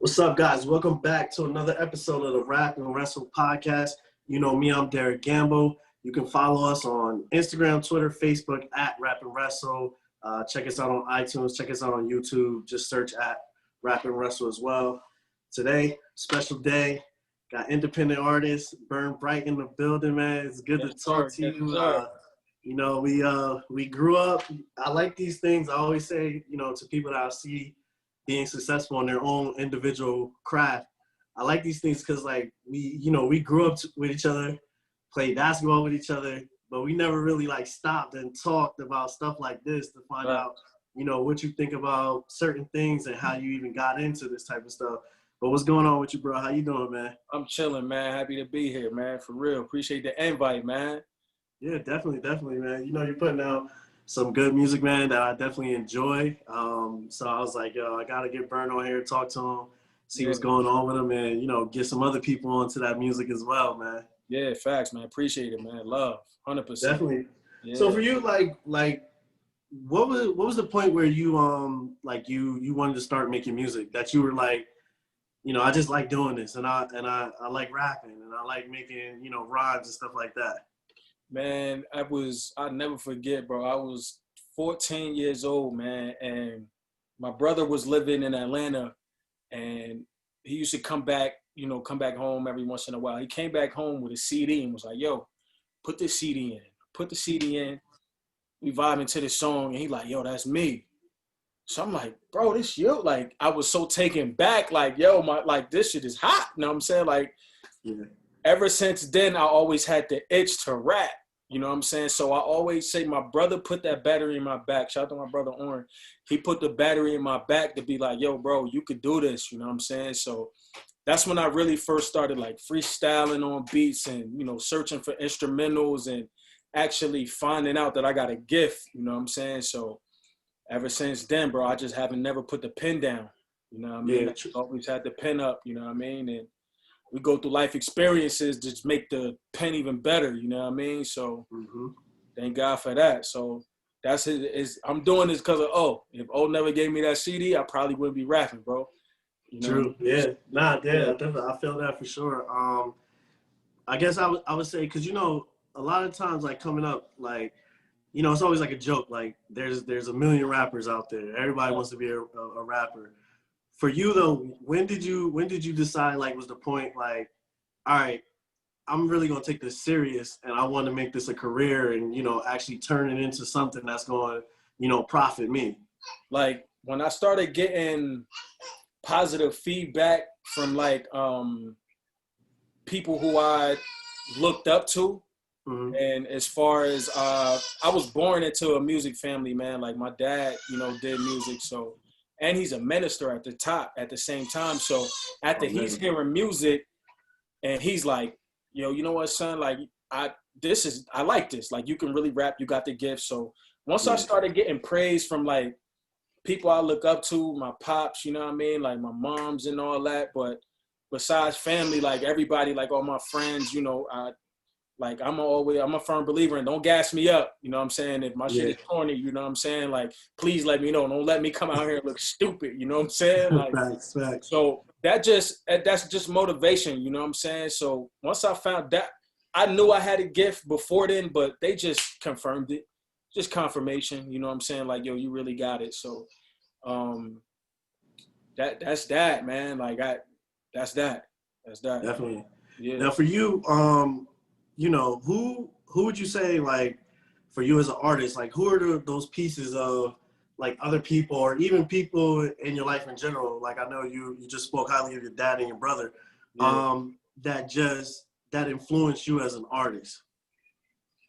What's up, guys? Welcome back to another episode of the Rap and Wrestle podcast. You know me, I'm Derek Gamble. You can follow us on Instagram, Twitter, Facebook at Rap and Wrestle. Check us out on iTunes. Check us out on YouTube. Just search at Rap and Wrestle as well. Today, special day. Got independent artists, Burn Bright in the building, man. It's good to talk to you. We grew up. I like these things. I always say, to people that I see being successful in their own individual craft. I like these things because, we grew up with each other, played basketball with each other, but we never really stopped and talked about stuff like this to find out, what you think about certain things and how you even got into this type of stuff. But what's going on with you, bro? How you doing, man? I'm chilling, man. Happy to be here, man. For real. Appreciate the invite, man. Yeah, definitely, man. You're putting out some good music, man, that I definitely enjoy. So I was like, yo, I got to get Burn on here, talk to him, see what's going on with him, and, get some other people onto that music as well, man. Yeah, facts, man. Appreciate it, man. Love, 100%. Definitely. Yeah. So for you, what was the point where you, you wanted to start making music, that you were like, I just like doing this, and I like rapping, and I like making, rhymes and stuff like that? Man, I'll never forget, bro. I was 14 years old, man, and my brother was living in Atlanta, and he used to come back home every once in a while. He came back home with a CD and was like, yo, put this CD in. Put the CD in. We vibing to this song, and he like, yo, that's me. So I'm like, bro, this you? Like, I was so taken back, like, yo, this shit is hot. You know what I'm saying? Like, yeah. Ever since then, I always had the itch to rap. You know what I'm saying? So I always say my brother put that battery in my back. Shout out to my brother Oren. He put the battery in my back to be like, yo, bro, you could do this. You know what I'm saying? So that's when I really first started freestyling on beats and, searching for instrumentals and actually finding out that I got a gift. You know what I'm saying? So ever since then, bro, I just haven't never put the pen down. You know what I mean? Yeah. I always had the pen up, you know what I mean? And we go through life experiences to just make the pen even better, you know what I mean? So Thank God for that. So that's it. I'm doing this because of if O never gave me that CD, I probably wouldn't be rapping, bro. True. Yeah. Definitely. I feel that for sure. I guess I would say, because, a lot of times, coming up, it's always a joke. There's a million rappers out there. Everybody wants to be a rapper. For you though, when did you decide, was the point, all right, I'm really gonna take this serious and I want to make this a career and, actually turn it into something that's going to, profit me? When I started getting positive feedback from people who I looked up to, and as far as I was born into a music family, man. My dad, did music, so. And he's a minister at the same time. So after he's hearing music and he's like, yo, you know what, son? I like this. You can really rap. You got the gift. So once I started getting praise from people I look up to, my pops, you know what I mean? My moms and all that. But besides family, everybody, all my friends, I'm a firm believer in don't gas me up. You know what I'm saying? If my shit is corny, you know what I'm saying? Please let me know. Don't let me come out here and look stupid. You know what I'm saying? Facts. So that's just motivation. You know what I'm saying? So once I found that, I knew I had a gift before then, but they just confirmed it. Just confirmation. You know what I'm saying? Yo, you really got it. So that's that, man. That's that. Definitely. Yeah. Now for you, who would you say, for you as an artist, who are those pieces of, other people or even people in your life in general? I know you just spoke highly of your dad and your brother, that influenced you as an artist.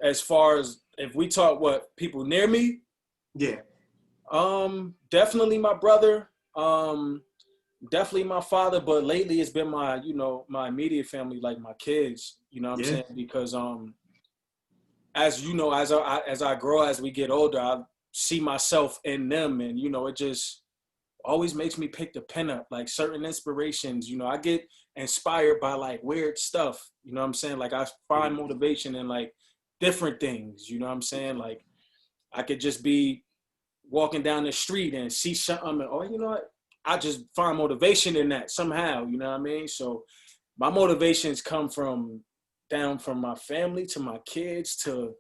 As far as if we talk people near me? Yeah. Definitely my brother. Definitely my father, but lately it's been my, my immediate family, my kids, you know what I'm saying? Because, as you know, as I grow, as we get older, I see myself in them, and, it just always makes me pick the pen up, certain inspirations, I get inspired by weird stuff, you know what I'm saying? I find motivation in different things, you know what I'm saying? I could just be walking down the street and see something and, you know what? I just find motivation in that somehow, you know what I mean? So my motivations come from down from my family to my kids to,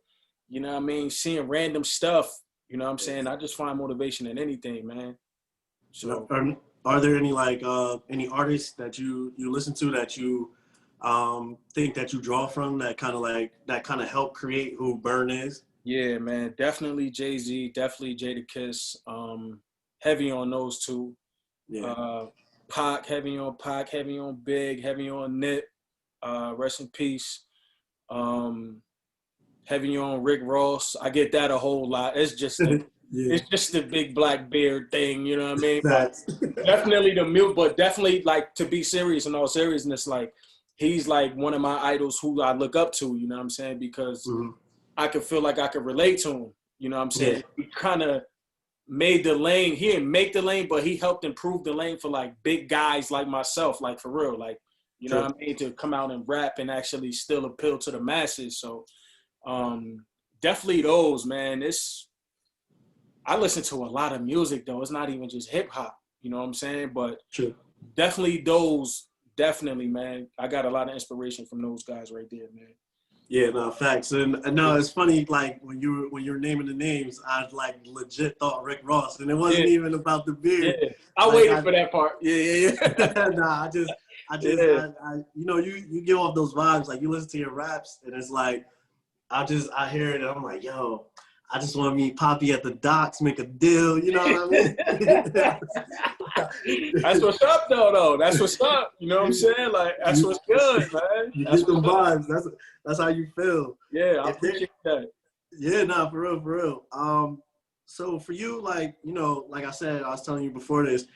you know what I mean, seeing random stuff, you know what I'm saying? I just find motivation in anything, man. So Are there any like any artists that you listen to that you think that you draw from that kind of help create who Burn is? yeah, man, definitely Jay-Z, definitely Jadakiss, heavy on those two. Yeah. Pac, heavy on Big, heavy on Nip, rest in peace. Heavy on Rick Ross. I get that a whole lot. It's just the Yeah. it's just the big black beard thing, you know what I mean? But That's definitely the mute, but definitely like to be serious in all seriousness, like he's like one of my idols who I look up to, you know what I'm saying? Because mm-hmm. I could feel like I could relate to him, you know what I'm saying? Yeah. He kind of made the lane. He didn't make the lane, but he helped improve the lane for like big guys like myself, like for real, like, you know what I mean, to come out and rap and actually still appeal to the masses. So definitely those, man. I listen to a lot of music though. It's not even just hip hop, you know what I'm saying? But definitely those, definitely, man. I got a lot of inspiration from those guys right there, man. Yeah, no, facts. And no, it's funny, like when you were naming the names, I like legit thought Rick Ross, and it wasn't even about the beard. Yeah, I waited for that part. Yeah. Nah, you know, you give off those vibes. Like you listen to your raps, and it's like I hear it, and I'm like, yo, I just want to meet Poppy at the docks, make a deal. You know what I mean? That's what's up, though. That's what's up. You know what I'm saying? Like that's what's good, man. You that's get them vibes. That's how you feel. Yeah, I appreciate that. Yeah, nah, for real. So for you, like, you know, like I said, I was telling you before this,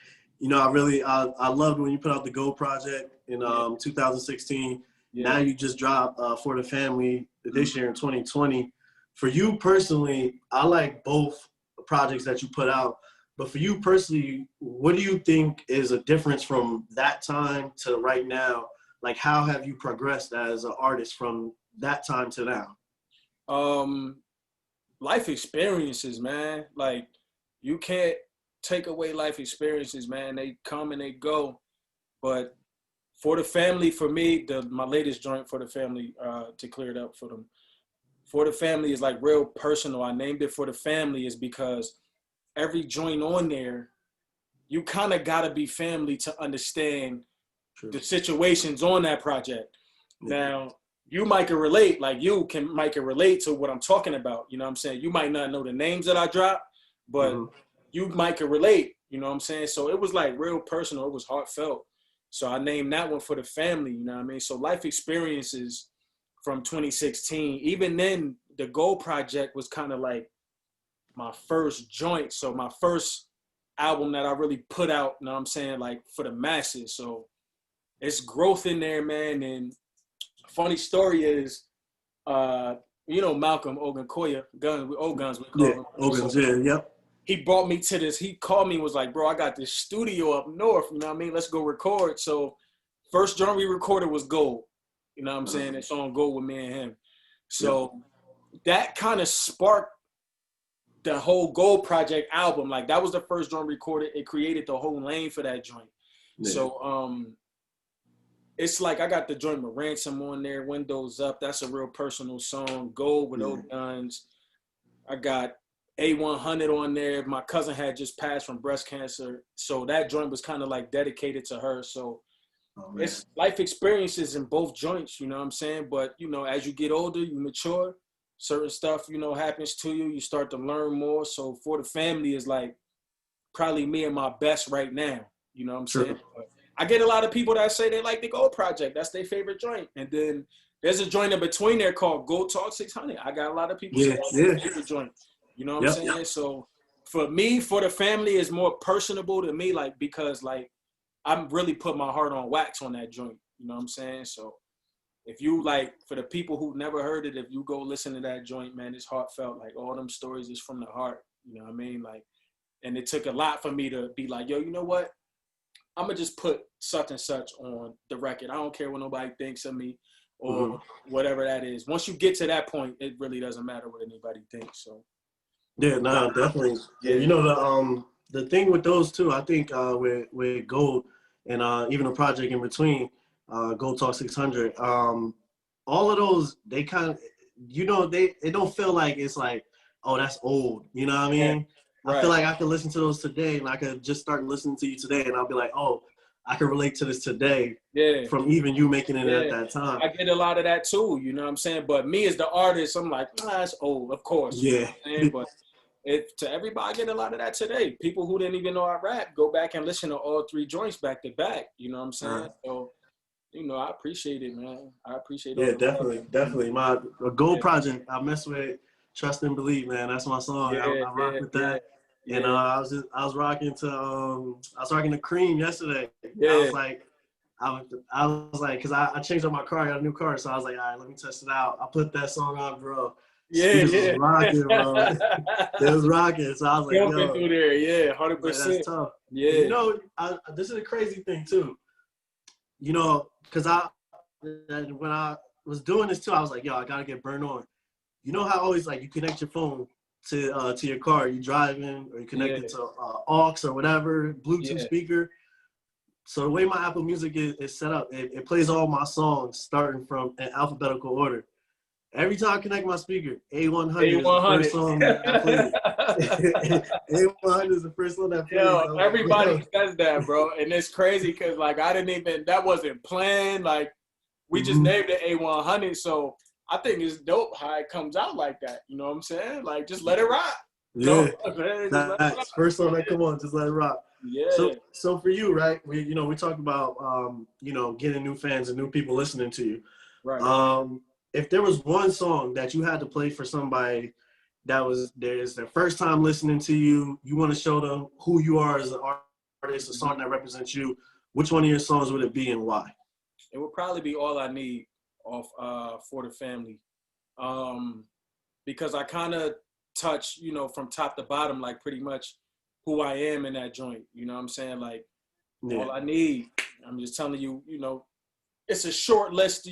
you know, I loved when you put out the Go project in 2016. Yeah. Now you just dropped For the Family this year in 2020. For you personally, I like both projects that you put out. But for you personally, what do you think is a difference from that time to right now? Like, how have you progressed as an artist from that time to now? Life experiences, man. Like, you can't take away life experiences, man. They come and they go. But For the Family, for me, my latest joint, For the Family, to clear it up for them. For the Family is like real personal. I named it For the Family is because every joint on there, you kind of got to be family to understand the situations on that project. Yeah. Now, you might can relate, like might can relate to what I'm talking about. You know what I'm saying? You might not know the names that I drop, but you might can relate. You know what I'm saying? So it was like real personal. It was heartfelt. So I named that one For the Family. You know what I mean? So life experiences from 2016. Even then, the Gold Project was kind of like my first joint. So my first album that I really put out, you know what I'm saying, like for the masses. So it's growth in there, man. And funny story is, you know, Malcolm Ogunkoya, Old Guns, we call him. Ogans, yep. He brought me to this. He called me and was like, bro, I got this studio up north. You know what I mean? Let's go record. So first joint we recorded was Gold. You know what I'm saying? It's on Gold with me and him. So that kind of sparked the whole Gold Project album. Like that was the first joint recorded. It created the whole lane for that joint. Yeah. So it's like I got the joint with Ransom on there, Windows Up. That's a real personal song. Gold with Old Guns. I got A100 on there. My cousin had just passed from breast cancer. So that joint was kind of like dedicated to her. So it's life experiences in both joints, you know what I'm saying? But, you know, as you get older, you mature. Certain stuff, you know, happens to you. You start to learn more. So For the Family is like probably me and my best right now. You know what I'm saying? But I get a lot of people that say they like the Gold Project. That's their favorite joint. And then there's a joint in between there called Gold Talk 600. I got a lot of people say that's their favorite joint. You know what I'm saying? So for me, For the Family is more personable to me, like, because like I'm really put my heart on wax on that joint. You know what I'm saying? So if you like, for the people who never heard it, if you go listen to that joint, man, it's heartfelt. Like all them stories is from the heart. You know what I mean? Like, and it took a lot for me to be like, yo, you know what? I'm gonna just put such and such on the record. I don't care what nobody thinks of me or whatever that is. Once you get to that point, it really doesn't matter what anybody thinks. So yeah, no, definitely. Yeah, you know the thing with those two, I think with Gold and even the project in between, Gold Talk 600, all of those, they kind of, it don't feel like it's like, oh, that's old. You know what I Yeah, mean? I feel right. like I could listen to those today, and I could just start listening to you today, and I'll be like, oh, I can relate to this today Yeah, from even you making it at yeah. that time. I get a lot of that too, you know what I'm saying? But me as the artist, I'm like, that's old, of course, you know Yeah. what I'm saying? But to everybody, I get a lot of that today. People who didn't even know I rap, go back and listen to all three joints back to back, you know what I'm saying? So, I appreciate it, man. I appreciate all Yeah, the love. definitely. My Gold Yeah, project, I mess with Trust and Believe, man. That's my song. yeah, I rock yeah, with yeah, that. And yeah, I was rocking to I was rocking to Cream yesterday. I yeah, was like, I was like, cause I changed up my car, I got a new car, so I was like, all right, let me test it out. I put that song on, bro. yeah, Speakers was yeah. rocking, bro. It was rocking. So I was like, Jumping yo, through there, yeah, I was like, that's 100%. tough. And Yeah, this is a crazy thing too. Cause when I was doing this too, I was like, yo, I gotta get Burn On. You know how always like you connect your phone to your car, you driving or you connect yeah, it to aux or whatever, Bluetooth yeah. speaker. So the way my Apple Music is set up, it plays all my songs starting from an alphabetical order. Every time I connect my speaker, A100 is the first A100. song that plays. A100 is the first song that plays. Yo, I was like, everybody yo. says that, bro. And it's crazy because, like, that wasn't planned. Like, we just Mm-hmm. named it A100. So I think it's dope how it comes out like that. You know what I'm saying? Like, just let it rock. Yeah, Man, just let it rock. that's first song that come on, just let it rock. Yeah. So for you, right? We talk about getting new fans and new people listening to you. Right. If there was one song that you had to play for somebody there's their first time listening to you, you want to show them who you are as an artist, a song that represents you, which one of your songs would it be and why? It would probably be All I Need off For the Family. Because I kind of touch, from top to bottom, like pretty much who I am in that joint. You know what I'm saying? Like, Yeah. all I need, I'm just telling you, it's a short list,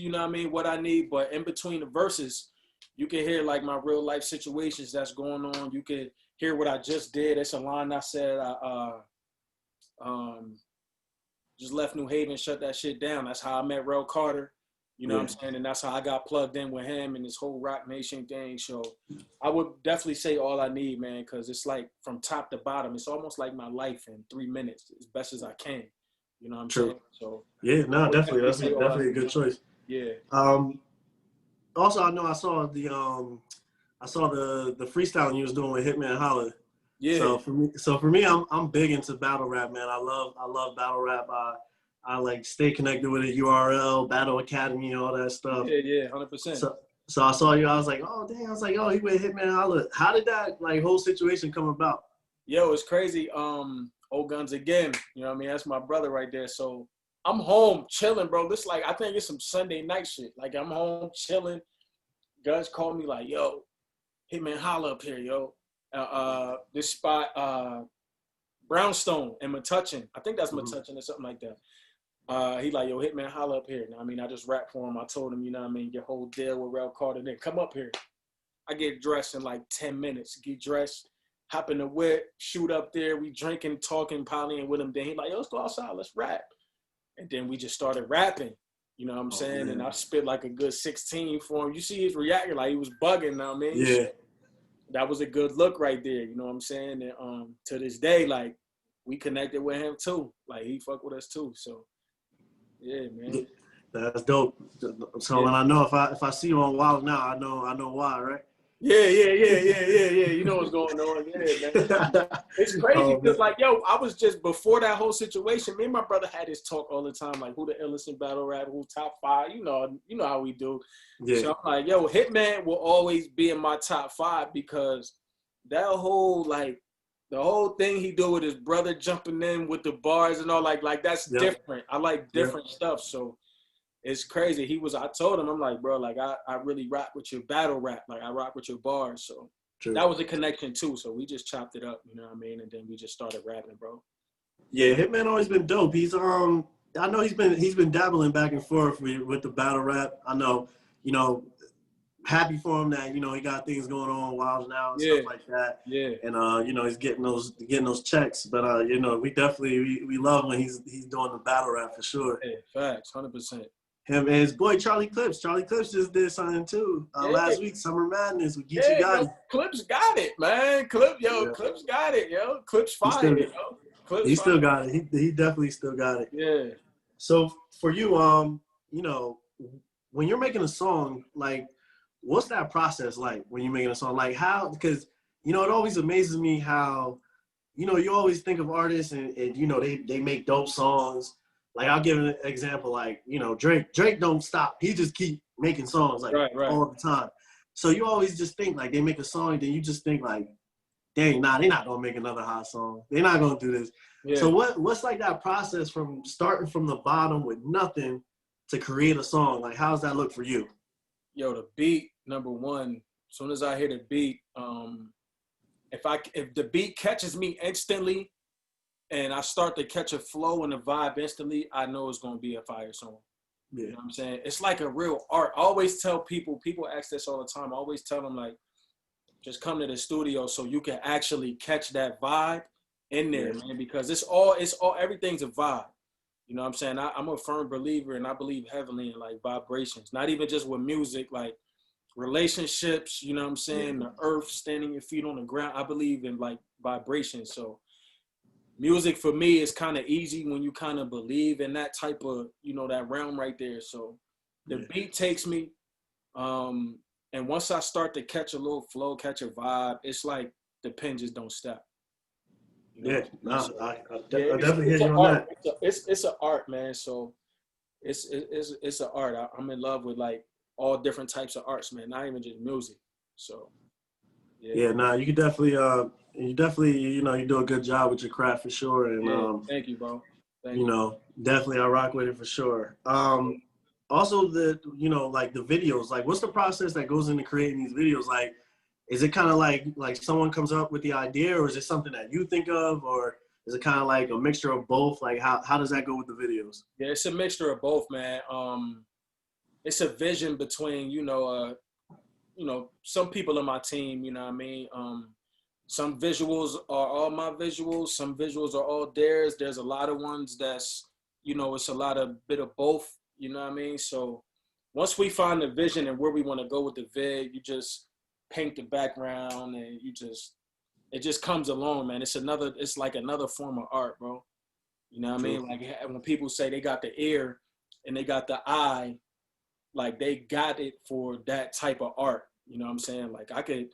what I need, but in between the verses, you can hear like my real life situations that's going on. You can hear what I just did. It's a line I said, I just left New Haven, shut that shit down. That's how I met Rel Carter. You know what I'm saying? And that's how I got plugged in with him and this whole Rock Nation thing. So I would definitely say All I Need, man, because it's like from top to bottom. It's almost like my life in 3 minutes, as best as I can. You know what I'm saying? So Yeah, no, definitely. That's say definitely a good choice. Yeah. Also, I know I saw the freestyling you was doing with Hitman Holla. Yeah. So for me, I'm big into battle rap, man. I love battle rap. I like stay connected with it. URL, Battle Academy, all that stuff. Yeah, 100%. So I saw you. I was like, oh dang. I was like, oh, he with Hitman Holla. How did that like whole situation come about? Yo, it's crazy. Old Guns again. You know what I mean? That's my brother right there. So I'm home chilling, bro. This like I think it's some Sunday night shit. Like I'm home chilling. Guns called me like, yo, Hitman Holla up here, yo. This spot, Brownstone and Metuchen. I think that's Metuchen or something like that. He like, yo, Hitman Holla up here. I mean, I just rap for him. I told him, you know what I mean, your whole deal with Rel Carter. Then come up here. I get dressed in like 10 minutes. Get dressed, hop in the whip, shoot up there. We drinking, talking, polying with him. Then he like, yo, let's go outside. Let's rap. And then we just started rapping. You know what I'm saying? Man. And I spit like a good 16 for him. You see his reaction, like he was bugging, know what I mean? Yeah. So that was a good look right there, you know what I'm saying? And to this day, like, we connected with him too. Like, he fuck with us too. So, yeah, man. That's dope. So when I know if I see you on Wild Now, I know why, right? Yeah. You know what's going on. Yeah, man. It's crazy because, like, yo, I was just, before that whole situation, me and my brother had this talk all the time, like, who the illest in battle rap, who top 5, you know how we do. Yeah. So I'm like, yo, Hitman will always be in my top 5 because that whole, like, the whole thing he do with his brother jumping in with the bars and all, like that's different. I like different stuff. So it's crazy. I told him, I'm like, bro, like I really rock with your battle rap. Like I rock with your bars. So that was a connection too. So we just chopped it up, you know what I mean? And then we just started rapping, bro. Yeah, Hitman always been dope. He's I know he's been dabbling back and forth with the battle rap. I know, happy for him that, you know, he got things going on Wild now and Yeah. stuff like that. Yeah. And you know, he's getting those checks. But you know, we love when he's doing the battle rap for sure. Yeah, facts, 100%. Him and his boy Charlie Clips. Charlie Clips just did something too last week, Summer Madness with Geechee Gotti. Clips got it, man. Clips got it, yo. Clips fire, yo. Clips he still got it. He definitely still got it. Yeah. So for you, you know, when you're making a song, like, what's that process like when you're making a song? Like how, because, you know, it always amazes me how, you know, you always think of artists and you know, they make dope songs. Like, I'll give an example, like, you know, Drake don't stop. He just keep making songs, like, all the time. So you always just think, like, they make a song, then you just think, like, dang, they're not going to make another hot song. They're not going to do this. Yeah. So what's like that process from starting from the bottom with nothing to create a song? Like, how does that look for you? Yo, the beat, number one, as soon as I hear the beat, if the beat catches me instantly, and I start to catch a flow and a vibe instantly, I know it's going to be a fire song. Yeah. You know what I'm saying? It's like a real art. I always tell people ask this all the time. I always tell them, like, just come to the studio so you can actually catch that vibe in there, man, because it's all, everything's a vibe. You know what I'm saying? I'm a firm believer, and I believe heavily in, like, vibrations, not even just with music, like relationships, you know what I'm saying? The earth, standing your feet on the ground. I believe in, like, vibrations. So music for me is kind of easy when you kind of believe in that type of, you know, that realm right there. So the beat takes me, and once I start to catch a little flow, catch a vibe, it's like the pen just don't stop. You know? I definitely hear you on that. It's an art, man. So it's an art. I'm in love with, like, all different types of arts, man. Not even just music. So you definitely you know, you do a good job with your craft for sure. And thank you, bro. You know, definitely I rock with it for sure. Also you know, like the videos, like what's the process that goes into creating these videos? Like, is it kind of like someone comes up with the idea, or is it something that you think of, or is it kind of like a mixture of both? Like how does that go with the videos? Yeah, it's a mixture of both, man. It's a vision between, you know, some people in my team, you know what I mean? Some visuals are all my visuals. Some visuals are all theirs. There's a lot of ones that's, you know, it's a lot of bit of both, you know what I mean? So once we find the vision and where we want to go with the vid, you just paint the background and it just comes along, man. It's like another form of art, bro. You know what I mean? Like when people say they got the ear and they got the eye, like they got it for that type of art. You know what I'm saying? Like I could,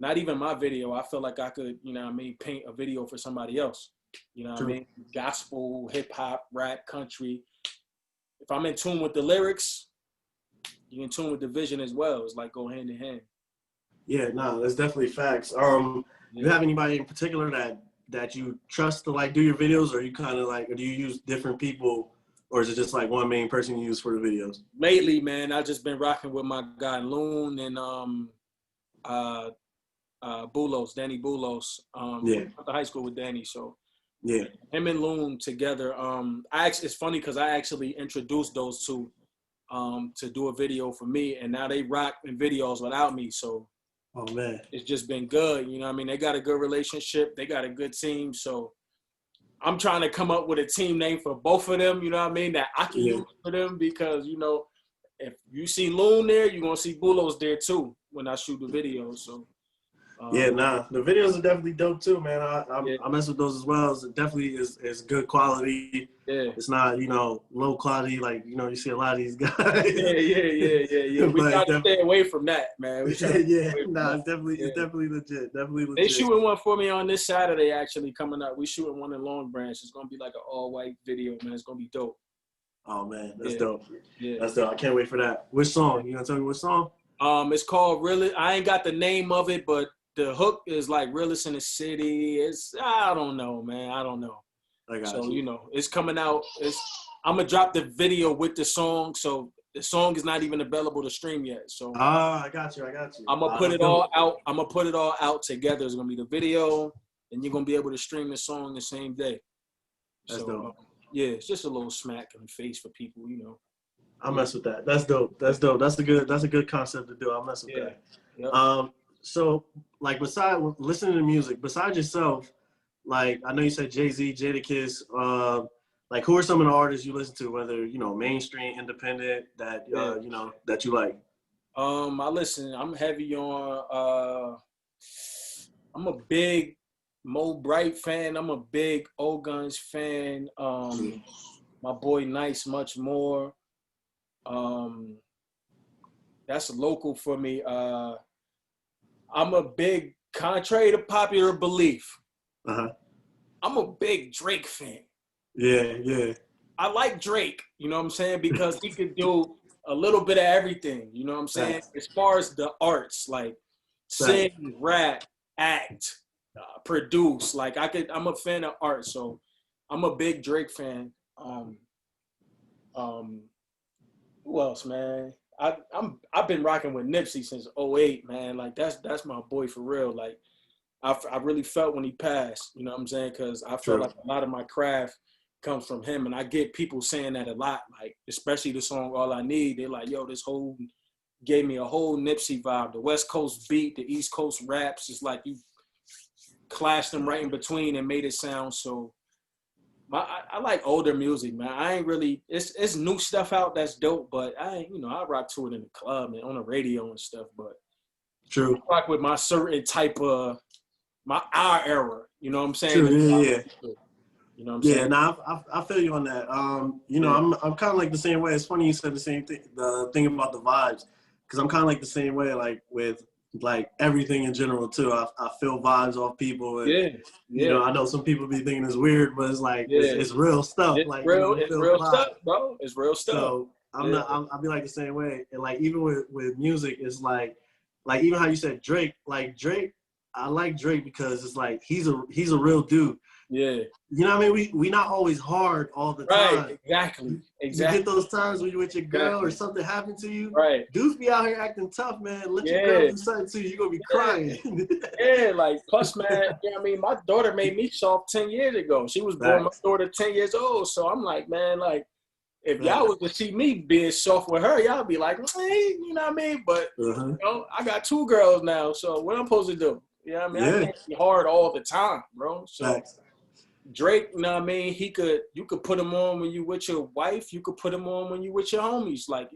not even my video, I feel like I could, you know what I mean, paint a video for somebody else. You know what I mean? Gospel, hip hop, rap, country. If I'm in tune with the lyrics, you're in tune with the vision as well. It's like go hand in hand. Yeah, no, that's definitely facts. Do you have anybody in particular that you trust to like do your videos, or you kind of like, or do you use different people, or is it just like one main person you use for the videos? Lately, man, I've just been rocking with my guy Loon and Bulos, Danny Bulos. We went to high school with Danny, so him and Loon together. It's funny because I actually introduced those two to do a video for me, and now they rock in videos without me. So, oh man, it's just been good. You know what I mean? They got a good relationship. They got a good team. So I'm trying to come up with a team name for both of them. You know what I mean? That I can use for them, because, you know, if you see Loon there, you're going to see Bulos there too when I shoot the video. So. The videos are definitely dope too, man. I mess with those as well. It definitely is good quality. Yeah. It's not, you know, low quality like, you know, you see a lot of these guys. Yeah. We got to stay away from that, man. It's definitely legit. Definitely legit. They shooting one for me on this Saturday actually coming up. We shooting one in Long Branch. It's gonna be like an all white video, man. It's gonna be dope. Oh man, that's dope. Yeah. That's dope. I can't wait for that. Which song? You gonna tell me what song? It's called Realist. I ain't got the name of it, but the hook is like Realist in the City. I don't know, man. I don't know. You know, it's coming out. I'm gonna drop the video with the song, so the song is not even available to stream yet. So I got you. I'm gonna put it all out. I'm gonna put it all out together. It's gonna be the video, and you're gonna be able to stream the song the same day. That's dope. It's just a little smack in the face for people, you know. I mess with that. That's dope. That's dope. That's a good concept to do. I mess with that. Yep. So like besides listening to music, besides yourself, like I know you said Jay-Z, Jadakiss, like who are some of the artists you listen to, whether mainstream, independent, that that you like? I listen. I'm heavy on. I'm a big Mo Bright fan. I'm a big Old Guns fan. My boy Nice much more. That's local for me. I'm a big, contrary to popular belief, I'm a big Drake fan. Yeah. I like Drake, you know what I'm saying? Because he could do a little bit of everything, you know what I'm saying? Right. As far as the arts, like sing, rap, act, produce. Like I'm a fan of art, so I'm a big Drake fan. Who else, man? I've been rocking with Nipsey since '08, man. Like that's my boy for real. Like I really felt when he passed, you know what I'm saying? Because I felt like a lot of my craft comes from him, and I get people saying that a lot. Like especially the song "All I Need," they're like, "Yo, this whole gave me a whole Nipsey vibe. The West Coast beat, the East Coast raps. It's like you clashed them right in between and made it sound so." I like older music, man. I ain't really it's new stuff out that's dope, but I rock to it in the club and on the radio and stuff. But true, I rock with my certain type of our era. You know what I'm saying? True, yeah. You know what I'm saying? Yeah, nah, I feel you on that. I'm kind of like the same way. It's funny you said the same thing. The thing about the vibes, because I'm kind of like the same way. Like with like everything in general too. I feel vibes off people. And, I know some people be thinking it's weird, but it's like it's real stuff. It's like real, it's real stuff, bro. It's real stuff. So I'll be like the same way. And like even with music, it's like even how you said Drake. Like Drake, I like Drake because it's like he's a real dude. Yeah. You know what I mean? We not always hard all the time. Right, exactly. You get those times when you with your girl or something happened to you. Right. Dudes be out here acting tough, man. Let your girl do something to you. You're going to be crying. Like, plus, man, you know what I mean? My daughter made me soft 10 years ago. She was born, my daughter, 10 years old. So I'm like, man, like, if y'all was to see me being soft with her, y'all be like, hey, you know what I mean? But, I got 2 girls now. So what I'm supposed to do? You know what I mean? I can't be hard all the time, bro. So Drake, you know what I mean? You could put him on when you with your wife. You could put him on when you with your homies. Like,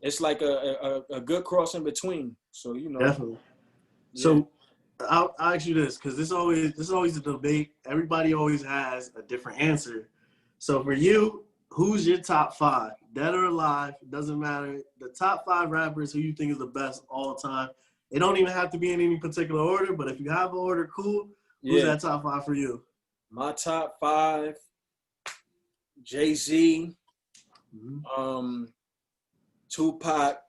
it's like a good cross in between. So, Definitely. Yeah. So I'll ask you this, because this is always a debate. Everybody always has a different answer. So for you, who's your top 5? Dead or alive, doesn't matter. The top 5 rappers who you think is the best all time. It don't even have to be in any particular order, but if you have an order, cool. Who's that top 5 for you? My top 5, Jay-Z, Tupac,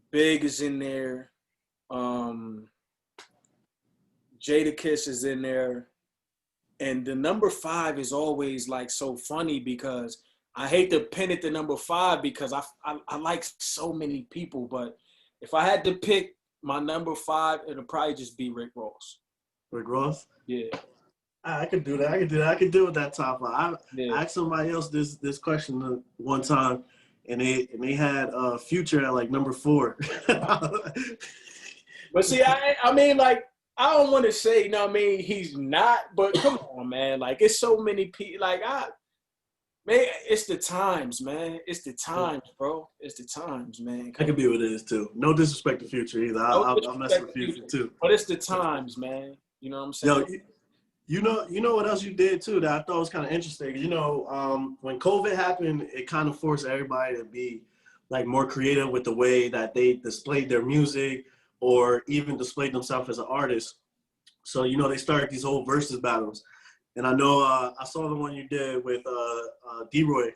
Big is in there, Jadakiss is in there, and the number 5 is always like so funny because I hate to pin it to number 5 because I like so many people, but if I had to pick my number 5, it'll probably just be Rick Ross. Rick Ross? Yeah. I could do that. I could deal with that top 5. I asked somebody else this question one time, and they had Future at like number 4. But see, I mean, like, I don't want to say, you know what I mean, he's not, but come on, man. Like, it's so many people. Like, man, it's the times, man. It's the times, bro. It's the times, man. I could be what it is, too. No disrespect to Future either. I'll mess with Future, too. But it's the times, man. You know what I'm saying? Yo, you know what else you did, too, that I thought was kind of interesting? When COVID happened, it kind of forced everybody to be, like, more creative with the way that they displayed their music or even displayed themselves as an artist. So, they started these whole versus battles. And I know I saw the one you did with D-Roy,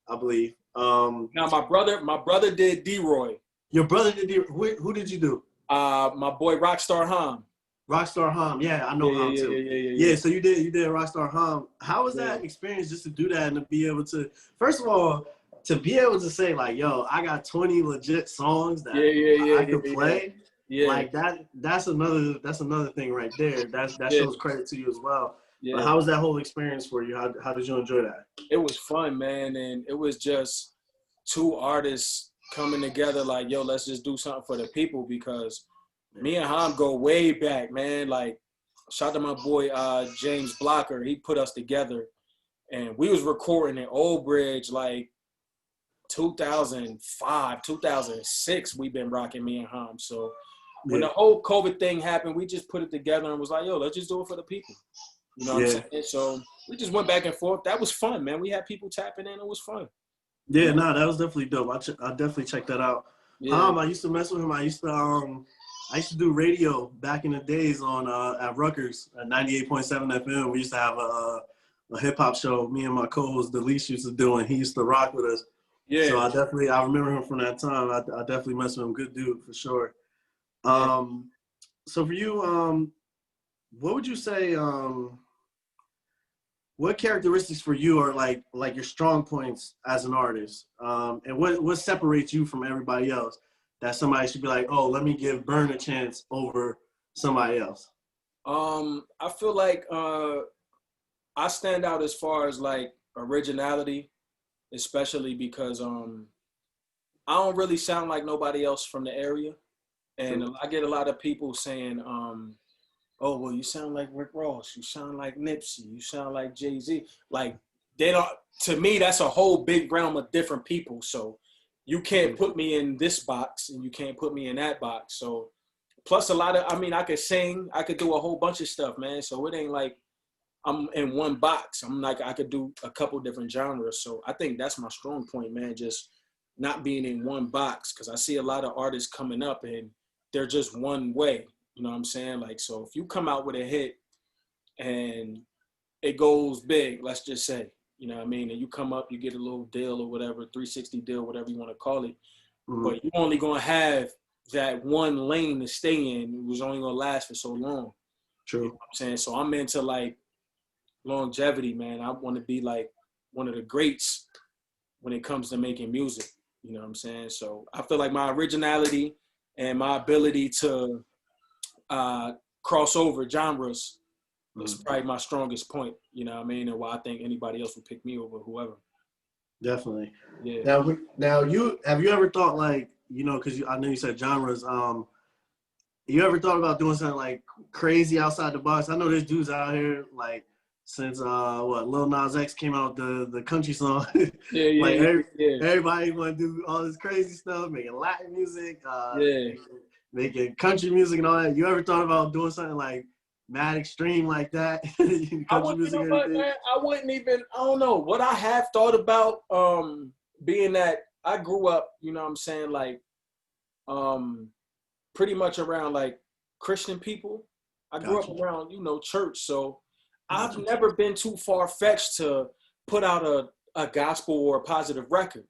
I believe. Now, my brother did D-Roy. Your brother did D-Roy. Who did you do? My boy Rockstar Ham. Rockstar Ham, yeah, I know Ham too. Yeah, so you did Rockstar Ham. How was that experience just to do that and to be able to, first of all, to be able to say like, yo, I got 20 legit songs that I could play. Yeah. Like that's another thing right there. That shows credit to you as well. Yeah. But how was that whole experience for you? How did you enjoy that? It was fun, man, and it was just two artists coming together like, yo, let's just do something for the people, because me and Ham go way back, man. Like, shout out to my boy James Blocker. He put us together, and we was recording in Old Bridge like 2005, 2006. We've been rocking, me and Ham. So when the whole COVID thing happened, we just put it together and was like, yo, let's just do it for the people. You know what I'm saying? So we just went back and forth. That was fun, man. We had people tapping in. It was fun. Yeah, no, that was definitely dope. I definitely checked that out. Yeah. I used to mess with him. I used to do radio back in the days on at Rutgers at 98.7 FM. We used to have a hip hop show. Me and my co-host Delisha used to do, and he used to rock with us. Yeah. So I remember him from that time. I definitely messed with him. Good dude for sure. So for you, what would you say? What characteristics for you are like your strong points as an artist? And what separates you from everybody else that somebody should be like, oh, let me give Burn a chance over somebody else? I feel like I stand out as far as like originality, especially because I don't really sound like nobody else from the area. And I get a lot of people saying, oh, well, you sound like Rick Ross, you sound like Nipsey, you sound like Jay-Z. Like, they don't, to me, that's a whole big realm of different people. So you can't put me in this box and you can't put me in that box. So plus a lot of, I could sing, I could do a whole bunch of stuff, man. So it ain't like I'm in one box. I'm like, I could do a couple different genres. So I think that's my strong point, man, just not being in one box. Cause I see a lot of artists coming up and they're just one way. You know what I'm saying? Like, so if you come out with a hit and it goes big, let's just say, you know what I mean? And you come up, you get a little deal or whatever, 360 deal, whatever you want to call it. But you're only going to have that one lane to stay in. It was only going to last for so long. True. You know what I'm saying? So I'm into like longevity, man. I want to be like one of the greats when it comes to making music. You know what I'm saying? So I feel like my originality and my ability to cross over genres is probably my strongest point, you know what I mean, and why I think anybody else would pick me over whoever. Definitely. Yeah. Now have you ever thought, like, you know, because I know you said genres, you ever thought about doing something like crazy outside the box? I know there's dudes out here, like, since Lil Nas X came out the country song, everybody want to do all this crazy stuff, making Latin music, making country music and all that. You ever thought about doing something like mad extreme like that? Country music, you know what, man? I wouldn't even, I don't know. What I have thought about, being that I grew up, you know what I'm saying, like, pretty much around like Christian people. I grew up around, you know, church. So I've never been too far-fetched to put out a gospel or a positive record.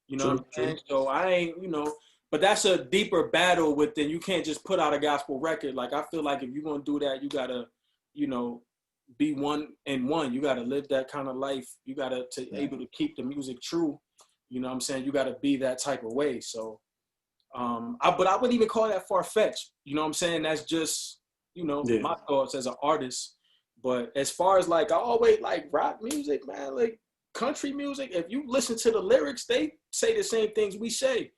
You know what I'm saying? So I ain't, you know, but that's a deeper battle within. You can't just put out a gospel record. Like, I feel like if you're going to do that, you got to, you know, be one and one. You got to live that kind of life. You got to able to keep the music true. You know what I'm saying? You got to be that type of way. So, but I wouldn't even call that far-fetched. You know what I'm saying? That's just, you know, my thoughts as an artist. But as far as like, I always like rock music, man, like country music, if you listen to the lyrics, they say the same things we say.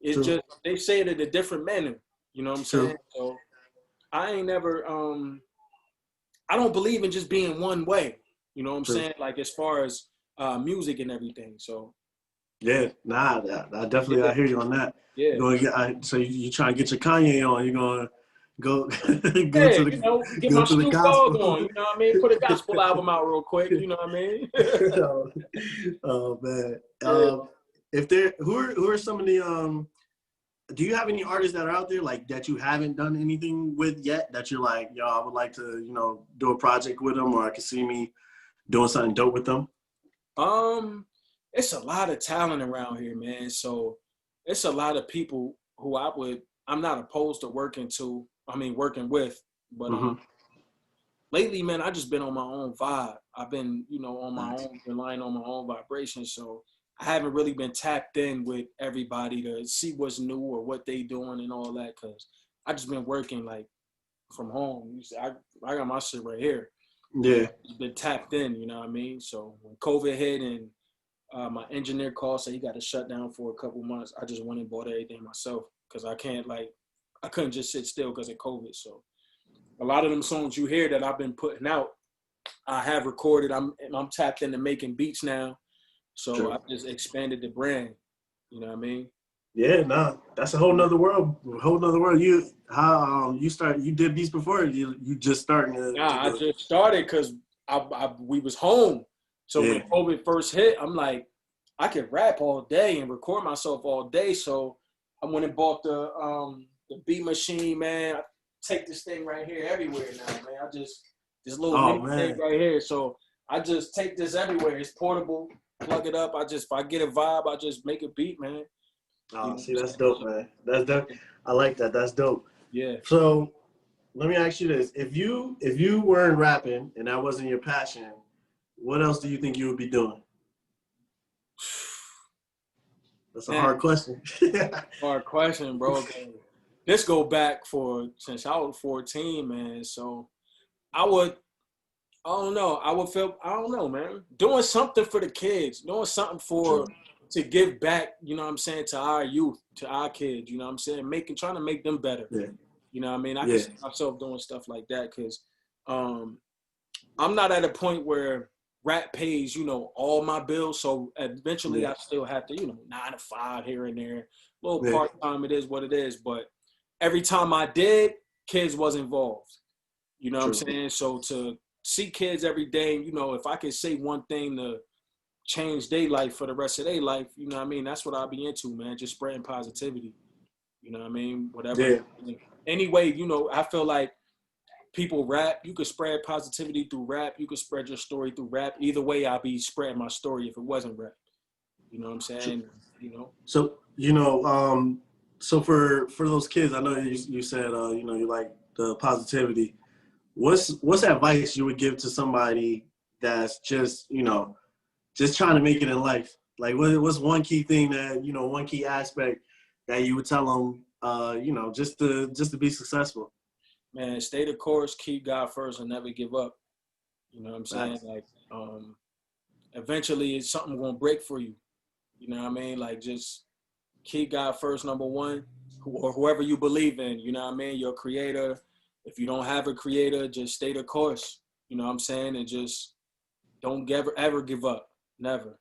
It's just, they say it in a different manner. You know what I'm saying? So I ain't never, I don't believe in just being one way. You know what I'm saying? Like, as far as music and everything. So. Yeah, I definitely, I hear you on that. Yeah. So you trying to get your Kanye on, you're going to go to the, you know, get go my to the Snoop gospel. Dogg on, you know what I mean? Put a gospel album out real quick, you know what I mean? Oh man. Yeah. Who are some of the do you have any artists that are out there like that you haven't done anything with yet that you're like, yo, I would like to, you know, do a project with them, or I can see me doing something dope with them? It's a lot of talent around here, man. So it's a lot of people who I'm not opposed to working with, but lately, man, I just been on my own vibe. I've been, you know, on my own, relying on my own vibration. So I haven't really been tapped in with everybody to see what's new or what they doing and all that, because I just been working like from home. I got my shit right here. Yeah. It's been tapped in, you know what I mean? So when COVID hit and my engineer called, said he got to shut down for a couple months, I just went and bought everything myself because I couldn't just sit still because of COVID. So a lot of them songs you hear that I've been putting out, I have recorded. I'm tapped into making beats now. So True. I just expanded the brand. You know what I mean? Yeah, nah, that's a whole nother world. You you did beats before. You just starting to Nah, do I it. just started because we was home. So when Yeah. COVID first hit, I'm like, I could rap all day and record myself all day. So I went and bought the beat machine, man. I take this thing right here everywhere now, man. This little Oh mini thing man. right here. So I just take this everywhere. It's portable. Plug it up. If I get a vibe, I just make a beat, man. Oh, You know see, what I'm that's saying? dope, man. That's dope. I like that. That's dope. Yeah. So let me ask you this: if you weren't rapping and that wasn't your passion, what else do you think you would be doing? That's a Man, hard question. hard question, bro. This go back since I was 14, man. So I would, I don't know. I don't know, man. Doing something for the kids, doing something True. to give back, you know what I'm saying, to our youth, to our kids, you know what I'm saying? Trying to make them better. Yeah. You know what I mean? I can Yeah. see myself doing stuff like that because I'm not at a point where rap pays, all my bills. So eventually Yeah. I still have to, 9 to 5 here and there. A little Yeah. part-time, it is what it is. But every time I did, kids was involved. You know what I'm True. saying? So to see kids every day, if I could say one thing to change their life for the rest of their life, you know what I mean? That's what I'll be into, man. Just spreading positivity. You know what I mean? Whatever. Yeah. Anyway, I feel like people rap. You could spread positivity through rap. You could spread your story through rap. Either way, I'll be spreading my story if it wasn't rap. You know what I'm True. saying? So so for those kids, I know you said you like the positivity. What's advice you would give to somebody that's just trying to make it in life? Like, what's one key thing that one key aspect that you would tell them, just to be successful? Man, stay the course, keep God first, and never give up. You know what I'm saying? Facts. Like, eventually, it's something gonna break for you. You know what I mean? Like, just keep God first, number one, or whoever you believe in. You know what I mean? Your creator. If you don't have a creator, just stay the course. You know what I'm saying? And just don't ever give up. Never.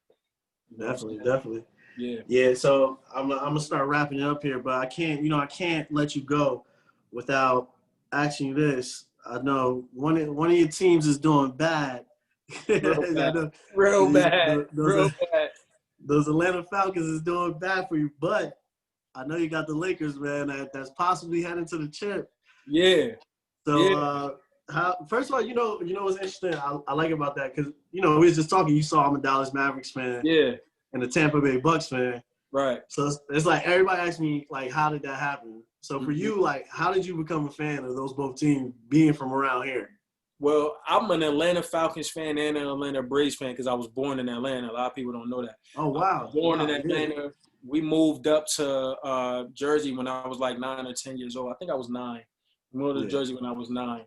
You know what I'm saying? Definitely. Yeah. Yeah. So I'm gonna start wrapping it up here, but I can't let you go without asking you this. I know one of your teams is doing bad. Real I bad. know Real bad. Real those bad. those Atlanta Falcons is doing bad for you, but I know you got the Lakers, man. That's possibly heading to the chip. Yeah. Yeah. So, first of all, what's interesting. I like about that because we was just talking. You saw I'm a Dallas Mavericks fan Yeah. and a Tampa Bay Bucks fan. Right. So it's like everybody asks me like, how did that happen? So for Mm-hmm. you, like, how did you become a fan of those both teams being from around here? Well, I'm an Atlanta Falcons fan and an Atlanta Braves fan because I was born in Atlanta. A lot of people don't know that. Oh I was wow, born in wow, Atlanta. yeah. We moved up to Jersey when I was like 9 or 10 years old. I think I was 9. We moved to Yeah. Jersey when I was 9.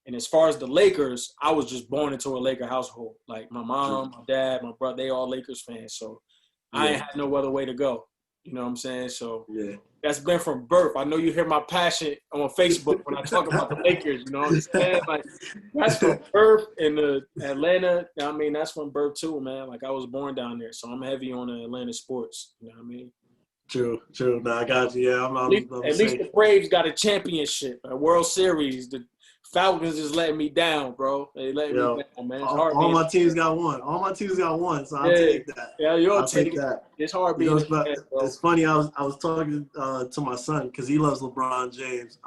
And as far as the Lakers, I was just born into a Laker household. Like my mom, my dad, my brother, they all Lakers fans. So I ain't had no other way to go. You know what I'm saying? So Yeah. that's been from birth. I know you hear my passion on Facebook when I talk about the Lakers. You know what I'm saying? Like that's from birth in the Atlanta. I mean, that's from birth too, man. Like I was born down there, so I'm heavy on the Atlanta sports. You know what I mean? True. No, I got you. Yeah, At least the Braves got a championship, a World Series. The Falcons is letting me down, bro. They letting me down, man. It's hard all being. my teams got one. All my teams got one, so I'll Yeah, take that. yeah, you'll I'll take take it. that. It's hard being a fan, bro. It's funny. I was talking to my son because he loves LeBron James.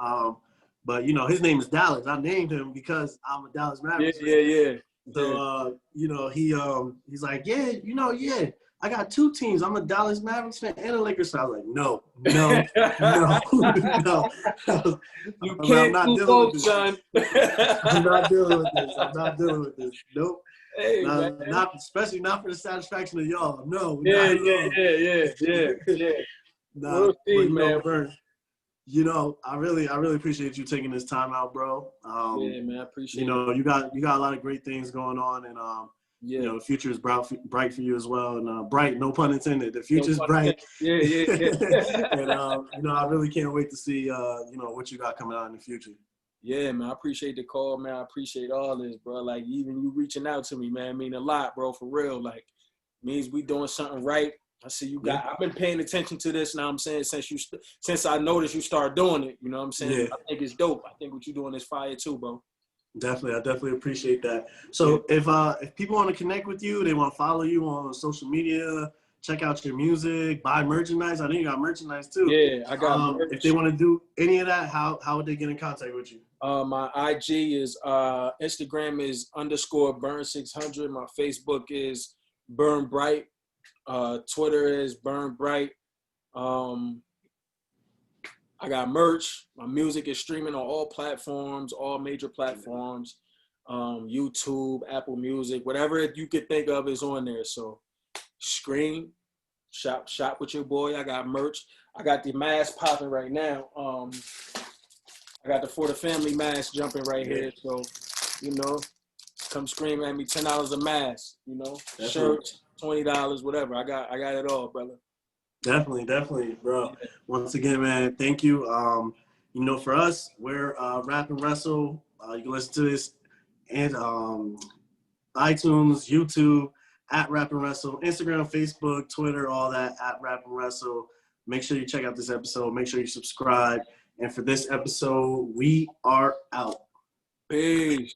But his name is Dallas. I named him because I'm a Dallas Mavericks fan. Yeah. So he's like, yeah. I got two teams. I'm a Dallas Mavericks fan and a Lakers fan. I was like, no. You I'm can't not do dealing both, with this. son. I'm not dealing with this. Nope. Hey, man. Especially not for the satisfaction of y'all. No, Yeah. not at all. Yeah. Nah, We'll see, but man. You know, I really appreciate you taking this time out, bro. Yeah, man, I appreciate you know, you got a lot of great things going on, and yeah. you know, the future is bright for you as well, and bright, no pun intended. The No future's pun bright. intended. Yeah. And you know, I really can't wait to see you know, what you got coming out in the future. Yeah, man, I appreciate the call, man. I appreciate all this, bro. Like, even you reaching out to me, man, mean a lot, bro, for real. Like, means we doing something right. I see you got, I've been paying attention to this, now I'm saying, since I noticed you start doing it, you know what I'm saying? Yeah. I think it's dope. I think what you doing is fire too, bro. Definitely, I definitely appreciate that. So if people want to connect with you, they want to follow you on social media, check out your music, buy merchandise. I know you got merchandise too. Yeah, I got merch. If they want to do any of that, how would they get in contact with you? My IG is Instagram is _burn600. My Facebook is Burn Bright. Twitter is Burn Bright. I got merch. My music is streaming on all platforms, all major platforms. YouTube, Apple Music, whatever you could think of is on there. So scream, shop with your boy. I got merch. I got the mask popping right now. I got the For the Family mask jumping right here. So, you know, come scream at me. $10 a mask. You know, shirts, $20, whatever. I got it all, brother. Definitely, bro. Once again, man, thank you. You know, for us, we're Rap and Wrestle. You can listen to this and iTunes, YouTube, at Rap and Wrestle, Instagram, Facebook, Twitter, all that, at Rap and Wrestle. Make sure you check out this episode. Make sure you subscribe. And for this episode, we are out. Peace.